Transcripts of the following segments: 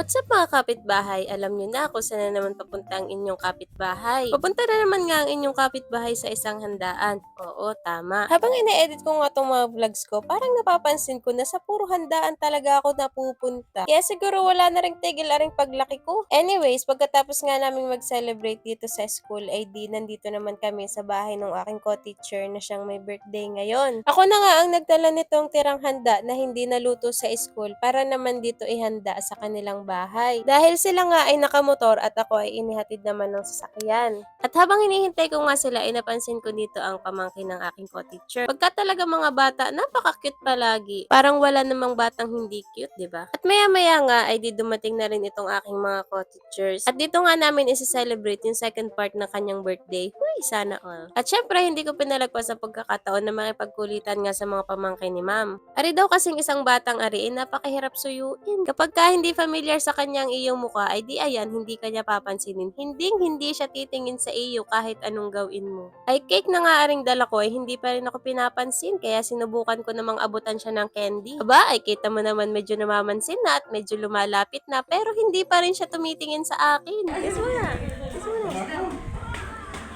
What's up mga kapitbahay? Alam niyo na kung saan na naman papunta ang inyong kapitbahay. Papunta na naman nga ang inyong kapitbahay sa isang handaan. Oo, tama. Habang ine-edit ko nga itong mga vlogs ko, parang napapansin ko na sa puro handaan talaga ako napupunta. Kaya siguro wala na ring tigil aring paglaki ko. Anyways, pagkatapos nga namin mag-celebrate dito sa school, ay di nandito naman kami sa bahay ng aking co-teacher na siyang may birthday ngayon. Ako na nga ang nagdala nitong tirang handa na hindi naluto sa school para naman dito ihanda sa kanilang bahay. Dahil sila nga ay nakamotor at ako ay inihatid naman ng sasakyan. At habang hinihintay ko nga sila, ay napansin ko dito ang pamangkin ng aking co-teacher. Pagka talaga mga bata, napaka-cute palagi. Parang wala namang batang hindi cute, di ba? At maya-maya nga ay di dumating na rin itong aking mga co-teachers. At dito nga namin isi-celebrate yung second part ng kanyang birthday. Huy, sana all. At syempre, hindi ko pinalagpas sa pagkakataon na makipagkulitan nga sa mga pamangkin ni ma'am. Ari daw kasing isang batang ariin, napakahirap suyuin. Kapag ka hindi familiar sa kanyang iyong mukha, ay di ayan, hindi kanya papansinin. Hindi siya titingin sa iyo kahit anong gawin mo. Ay cake na nga aring dala ko, ay hindi pa rin ako pinapansin, kaya sinubukan ko namang abutan siya ng candy. Aba, ay kita mo naman medyo namamansin na at medyo lumalapit na, pero hindi pa rin siya tumitingin sa akin. Kiss mo na. Kiss mo na.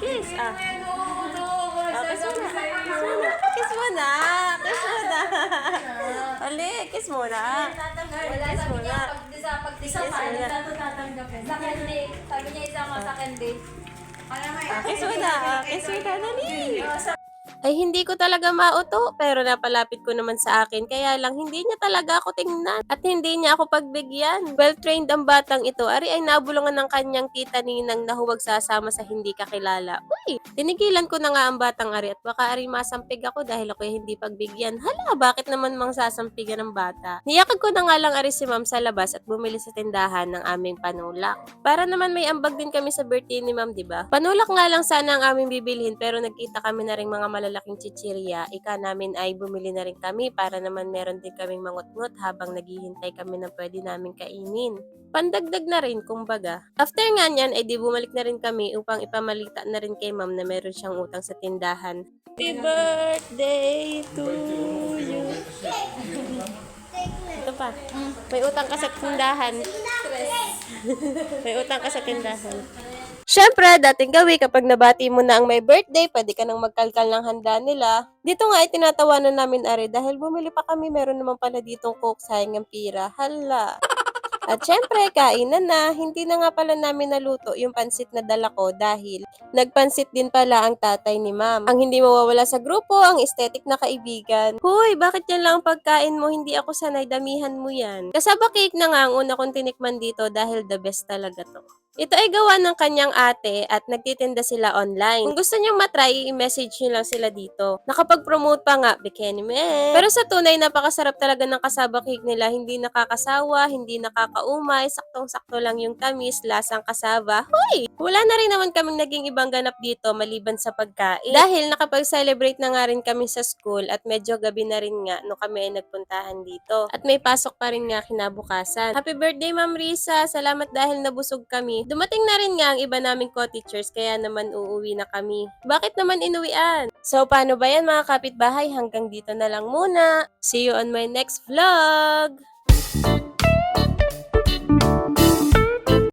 Kiss, ah. Kiss mo na. Kiss mo na. Kiss mo na. Ali, kiss mo na. Wala, sabi niya, pag disapa, nagtatanggapin. Sa candy, sabi niya isama sa candy. Kiss mo na. Kiss mo na, Nani. Ay hindi ko talaga mauto, pero napalapit ko naman sa akin, kaya lang hindi niya talaga ako tingnan at hindi niya ako pagbigyan. Well-trained ang batang ito, ari ay nabulungan ng kanyang tita ninang na huwag sasama sa hindi kakilala. Uy, tinigilan ko na nga ang batang ari at baka ari masampig ako dahil ako ay hindi pagbigyan. Hala, bakit naman mang sasampigan ng bata? Niyakag ko na nga lang ari si ma'am sa labas at bumili sa tindahan ng aming panulak. Para naman may ambag din kami sa birthday ni ma'am, di ba? Panulak nga lang sana ang aming bibilhin, pero nagkita kami na ring mga malalaking chichirya. Ika namin ay bumili na rin kami para naman meron din kaming mangut-ngut habang naghihintay kami ng pwede namin kainin. Pandagdag na rin, kumbaga. After nga niyan, ay di bumalik na rin kami upang ipamalita na rin kay ma'am na meron siyang utang sa tindahan. Happy birthday to you. Ito pa. May utang ka sa tindahan. May utang ka sa tindahan. Siyempre, dating gawi kapag nabati mo na ang may birthday, pwede ka nang magkalkal ng handa nila. Dito nga ay tinatawanan namin ari dahil bumili pa kami, meron naman pala ditong coke, sayang ang pira. Hala. At syempre, kainan na. Hindi na nga pala namin naluto yung pansit na dala ko dahil nagpansit din pala ang tatay ni ma'am. Ang hindi mawawala sa grupo, ang aesthetic na kaibigan. Hoy, bakit yan lang ang pagkain mo? Hindi ako sanay, damihan mo yan. Kasaba cake na nga ang una kong tinikman dito dahil the best talaga to. Ito ay gawa ng kanyang ate at nagtitinda sila online. Kung gusto niyong matry, i-message niyo lang sila dito. Nakapag-promote pa nga, Bikini Man. Pero sa tunay, napakasarap talaga ng kasaba cake nila. Hindi nakakasawa, hindi nakakaumay, saktong-sakto lang yung tamis, lasang kasaba. Hoy! Wala na rin naman kaming naging ibang ganap dito maliban sa pagkain. Dahil nakapag-celebrate na nga rin kami sa school at medyo gabi na rin nga no kami ay nagpuntahan dito. At may pasok pa rin nga kinabukasan. Happy birthday, Ma'am Risa! Salamat dahil nabusog kami. Dumating na rin nga ang iba naming co-teachers kaya naman uuwi na kami. Bakit naman inuwian? So paano ba yan mga kapitbahay? Hanggang dito na lang muna. See you on my next vlog!